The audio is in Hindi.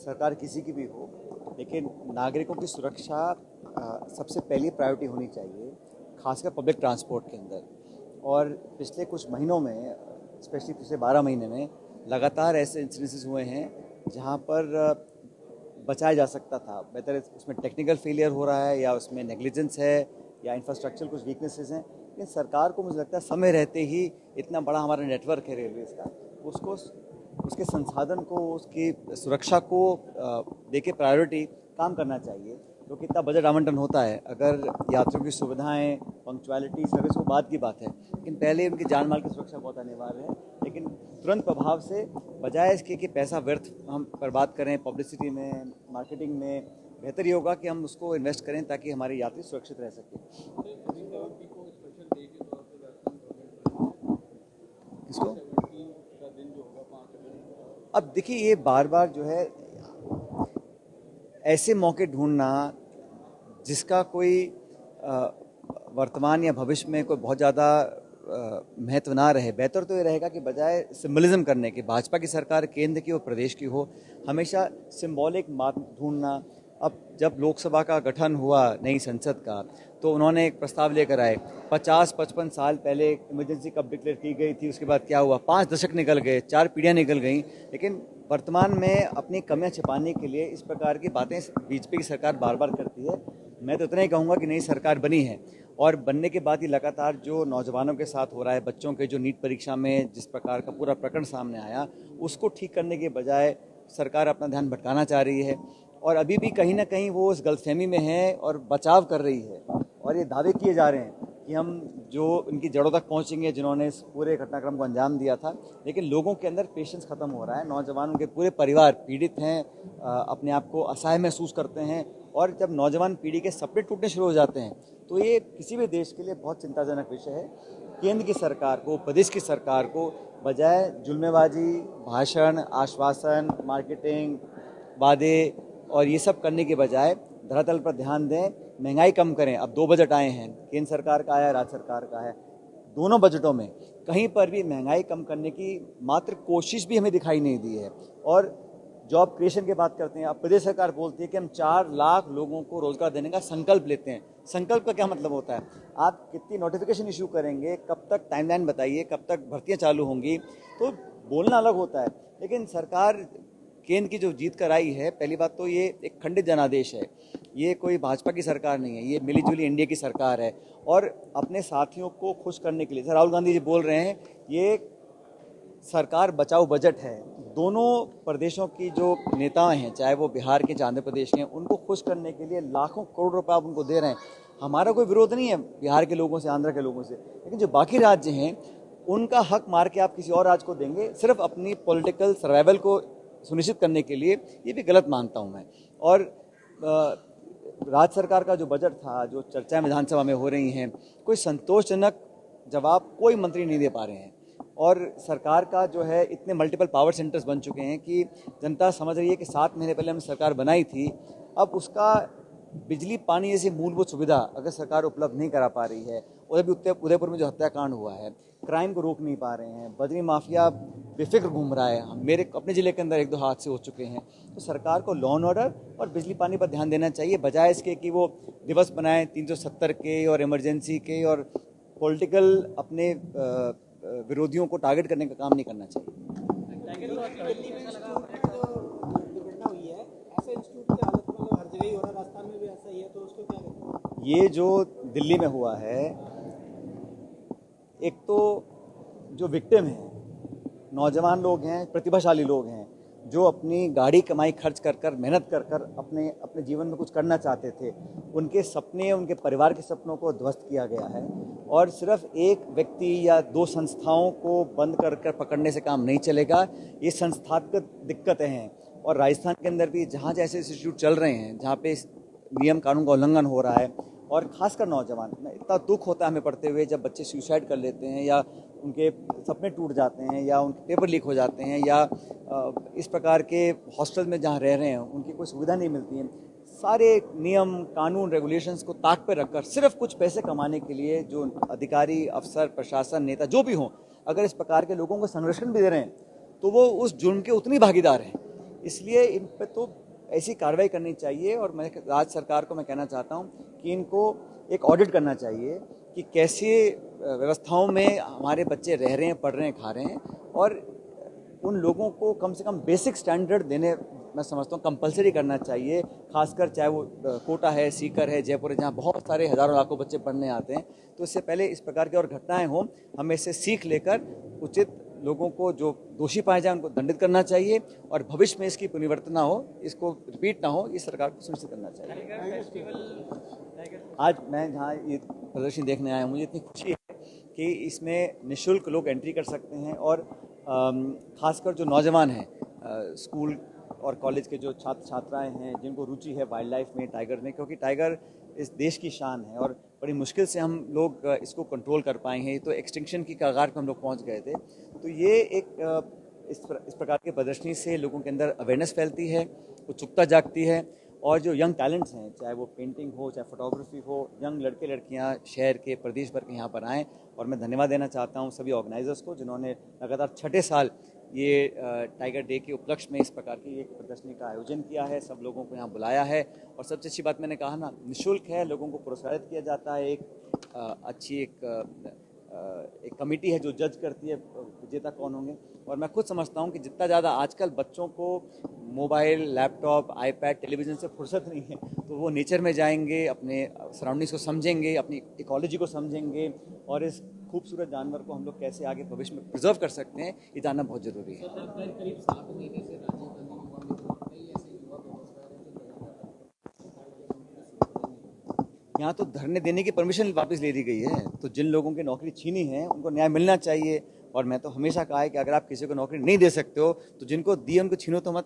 सरकार किसी की भी हो, लेकिन नागरिकों की सुरक्षा सबसे पहली प्रायोरिटी होनी चाहिए, खासकर पब्लिक ट्रांसपोर्ट के अंदर। और पिछले कुछ महीनों में, स्पेशली पिछले 12 महीने में लगातार ऐसे इंसिडेंसेस हुए हैं जहां पर बचाया जा सकता था। बेहतर उसमें टेक्निकल फेलियर हो रहा है या उसमें नेग्लिजेंस है या इंफ्रास्ट्रक्चर कुछ वीकनेसेस हैं, लेकिन सरकार को मुझे लगता है समय रहते ही इतना बड़ा हमारा नेटवर्क है रेलवेज़ का, उसको उसके संसाधन को, उसकी सुरक्षा को देके प्रायोरिटी काम करना चाहिए। क्योंकि इतना बजट आवंटन होता है, अगर यात्रियों की सुविधाएं, पंक्चुअलिटी, सर्विस वो बात की बात है, लेकिन पहले उनकी जान माल की सुरक्षा बहुत अनिवार्य है। लेकिन तुरंत प्रभाव से, बजाय इसके कि पैसा व्यर्थ हम बर्बाद करें पब्लिसिटी में, मार्केटिंग में, बेहतर ये होगा कि हम उसको इन्वेस्ट करें ताकि हमारे यात्री सुरक्षित रह सकें। किसको? अब देखिए, ये बार बार जो है ऐसे मौके ढूंढना जिसका कोई वर्तमान या भविष्य में कोई बहुत ज़्यादा महत्व ना रहे, बेहतर तो ये रहेगा कि बजाय सिंबलिज्म करने के, भाजपा की सरकार केंद्र की हो प्रदेश की हो, हमेशा सिंबॉलिक बात ढूंढना। अब जब लोकसभा का गठन हुआ नई संसद का, तो उन्होंने एक प्रस्ताव लेकर आए, 50-55 साल पहले इमरजेंसी कब डिक्लेयर की गई थी, उसके बाद क्या हुआ, 5 दशक निकल गए, 4 पीढ़ियाँ निकल गई, लेकिन वर्तमान में अपनी कमियां छिपाने के लिए इस प्रकार की बातें बीजेपी की सरकार बार बार करती है। मैं तो इतना ही कहूँगा कि नई सरकार बनी है, और बनने के बाद ही लगातार जो नौजवानों के साथ हो रहा है, बच्चों के जो नीट परीक्षा में जिस प्रकार का पूरा प्रकरण सामने आया, उसको ठीक करने के बजाय सरकार अपना ध्यान भटकाना चाह रही है, और अभी भी कहीं ना कहीं वो उस गलतफहमी में है और बचाव कर रही है। और ये दावे किए जा रहे हैं कि हम जो इनकी जड़ों तक पहुंचेंगे, जिन्होंने इस पूरे घटनाक्रम को अंजाम दिया था, लेकिन लोगों के अंदर पेशेंस खत्म हो रहा है। नौजवान, उनके पूरे परिवार पीड़ित हैं, अपने आप को असहाय महसूस करते हैं, और जब नौजवान पीढ़ी के सपने टूटने शुरू हो जाते हैं, तो ये किसी भी देश के लिए बहुत चिंताजनक विषय है। केंद्र की सरकार को, प्रदेश की सरकार को, बजाय जुल्मेबाजी, भाषण, आश्वासन, मार्केटिंग, वादे और ये सब करने के बजाय धरातल पर ध्यान दें, महंगाई कम करें। अब 2 बजट आए हैं, केंद्र सरकार का है, राज्य सरकार का है। दोनों बजटों में कहीं पर भी महंगाई कम करने की मात्र कोशिश भी हमें दिखाई नहीं दी है। और जॉब क्रिएशन की बात करते हैं, अब प्रदेश सरकार बोलती है कि हम 4 लाख लोगों को रोजगार देने का संकल्प लेते हैं। संकल्प का क्या मतलब होता है? आप कितनी नोटिफिकेशन इशू करेंगे, कब तक टाइमलाइन बताइए, कब तक भर्तियां चालू होंगी, तो बोलना अलग होता है। लेकिन सरकार केंद्र की जो जीत कर आई है, पहली बात तो ये एक खंडित जनादेश है, ये कोई भाजपा की सरकार नहीं है, ये मिलीजुली एनडीए की सरकार है। और अपने साथियों को खुश करने के लिए, सर राहुल गांधी जी बोल रहे हैं, ये सरकार बचाओ बजट है। दोनों प्रदेशों की जो नेता हैं, चाहे वो बिहार के, चाहे आंध्र प्रदेश के हैं, उनको खुश करने के लिए लाखों करोड़ रुपए आप उनको दे रहे हैं। हमारा कोई विरोध नहीं है बिहार के लोगों से, आंध्र के लोगों से, लेकिन जो बाकी राज्य हैं उनका हक मार के आप किसी और राज्य को देंगे सिर्फ अपनी पॉलिटिकल सर्वाइवल को सुनिश्चित करने के लिए, ये भी गलत मानता हूं मैं। और राज्य सरकार का जो बजट था, जो चर्चाएं विधानसभा में हो रही हैं, कोई संतोषजनक जवाब कोई मंत्री नहीं दे पा रहे हैं। और सरकार का जो है, इतने मल्टीपल पावर सेंटर्स बन चुके हैं कि जनता समझ रही है कि 7 महीने पहले हमने सरकार बनाई थी, अब उसका बिजली पानी जैसी मूलभूत सुविधा अगर सरकार उपलब्ध नहीं करा पा रही है, उधर भी उदयपुर में जो हत्याकांड हुआ है, क्राइम को रोक नहीं पा रहे हैं, बजरी माफिया बेफिक्र घूम रहा है, मेरे अपने ज़िले के अंदर 1-2 हादसे हो चुके हैं। तो सरकार को लॉ एंड ऑर्डर और बिजली पानी पर ध्यान देना चाहिए, बजाय इसके कि वो दिवस बनाए 370 के और इमरजेंसी के, और पॉलिटिकल अपने विरोधियों को टारगेट करने का काम नहीं करना चाहिए। ये जो दिल्ली में हुआ है, एक तो जो विक्टिम हैं, नौजवान लोग हैं, प्रतिभाशाली लोग हैं, जो अपनी गाड़ी कमाई खर्च कर कर, मेहनत कर कर अपने जीवन में कुछ करना चाहते थे, उनके सपने, उनके परिवार के सपनों को ध्वस्त किया गया है। और सिर्फ एक व्यक्ति या 2 संस्थाओं को बंद कर कर पकड़ने से काम नहीं चलेगा, ये संस्थागत दिक्कतें हैं। और राजस्थान के अंदर भी जहाँ जैसे इंस्टीट्यूट चल रहे हैं, जहाँ पे नियम कानून का उल्लंघन हो रहा है, और खासकर नौजवान, इतना दुख होता है हमें पढ़ते हुए, जब बच्चे सुसाइड कर लेते हैं, या उनके सपने टूट जाते हैं, या उनके पेपर लीक हो जाते हैं, या इस प्रकार के हॉस्टल में जहाँ रह रहे हैं उनकी कोई सुविधा नहीं मिलती है। सारे नियम कानून रेगुलेशंस को ताक पे रखकर सिर्फ कुछ पैसे कमाने के लिए जो अधिकारी, अफसर, प्रशासन, नेता जो भी हों, अगर इस प्रकार के लोगों को संरक्षण भी दे रहे हैं, तो वो उस जुर्म के उतनी भागीदार हैं। इसलिए इन पर तो ऐसी कार्रवाई करनी चाहिए। और मैं राज्य सरकार को मैं कहना चाहता हूँ कि इनको एक ऑडिट करना चाहिए कि कैसे व्यवस्थाओं में हमारे बच्चे रह रहे हैं, पढ़ रहे हैं, खा रहे हैं, और उन लोगों को कम से कम बेसिक स्टैंडर्ड देने, मैं समझता हूँ कंपलसरी करना चाहिए। खासकर चाहे वो कोटा है, सीकर है, जयपुर है, जहाँ बहुत सारे हज़ारों लाखों बच्चे पढ़ने आते हैं। तो इससे पहले इस प्रकार की और घटनाएं हों, हमें इससे सीख लेकर उचित लोगों को जो दोषी पाए जाए उनको दंडित करना चाहिए, और भविष्य में इसकी पुनरावृत्ति ना हो, इसको रिपीट ना हो, इस सरकार को सुनिश्चित करना चाहिए। आज मैं जहाँ ये प्रदर्शनी देखने आया हूँ, मुझे इतनी खुशी है कि इसमें निःशुल्क लोग एंट्री कर सकते हैं, और खासकर जो नौजवान हैं, स्कूल और कॉलेज के जो छात्र छात्राएं हैं जिनको रुचि है वाइल्ड लाइफ में, टाइगर में, क्योंकि टाइगर इस देश की शान है और बड़ी मुश्किल से हम लोग इसको कंट्रोल कर पाए हैं। तो एक्सटिंक्शन की कगार पर हम लोग पहुंच गए थे। तो ये एक इस प्रकार की प्रदर्शनी से लोगों के अंदर अवेयरनेस फैलती है, उत्सुकता जागती है, और जो यंग टैलेंट्स हैं, चाहे वो पेंटिंग हो, चाहे फोटोग्राफी हो, यंग लड़के लड़कियां शहर के, प्रदेश भर के यहाँ पर आएँ। और मैं धन्यवाद देना चाहता हूँ सभी ऑर्गेनाइजर्स को, जिन्होंने लगातार छठे साल ये टाइगर डे के उपलक्ष्य में इस प्रकार की एक प्रदर्शनी का आयोजन किया है, सब लोगों को यहाँ बुलाया है। और सबसे अच्छी बात मैंने कहा ना, निःशुल्क है, लोगों को प्रोत्साहित किया जाता है। अच्छी एक कमेटी है जो जज करती है विजेता कौन होंगे। और मैं खुद समझता हूँ कि जितना ज़्यादा आजकल बच्चों को मोबाइल, लैपटॉप, आईपैड, टेलीविज़न से फुर्सत नहीं है, तो वो नेचर में जाएंगे, अपने सराउंडिंग्स को समझेंगे, अपनी इकोलॉजी को समझेंगे, और इस खूबसूरत जानवर को हम लोग कैसे आगे भविष्य में प्रिजर्व कर सकते हैं, ये जानना बहुत ज़रूरी है। करीब 7 महीने से राजीव गांधी युवा मित्र और कई ऐसे युवा बेरोजगार हैं जो यहाँ तो धरने देने की परमिशन वापस ले दी गई है, तो जिन लोगों की नौकरी छीनी है उनको न्याय मिलना चाहिए। और मैं तो हमेशा कहा है कि अगर आप किसी को नौकरी नहीं दे सकते हो तो जिनको दी उनको छीनो तो मत।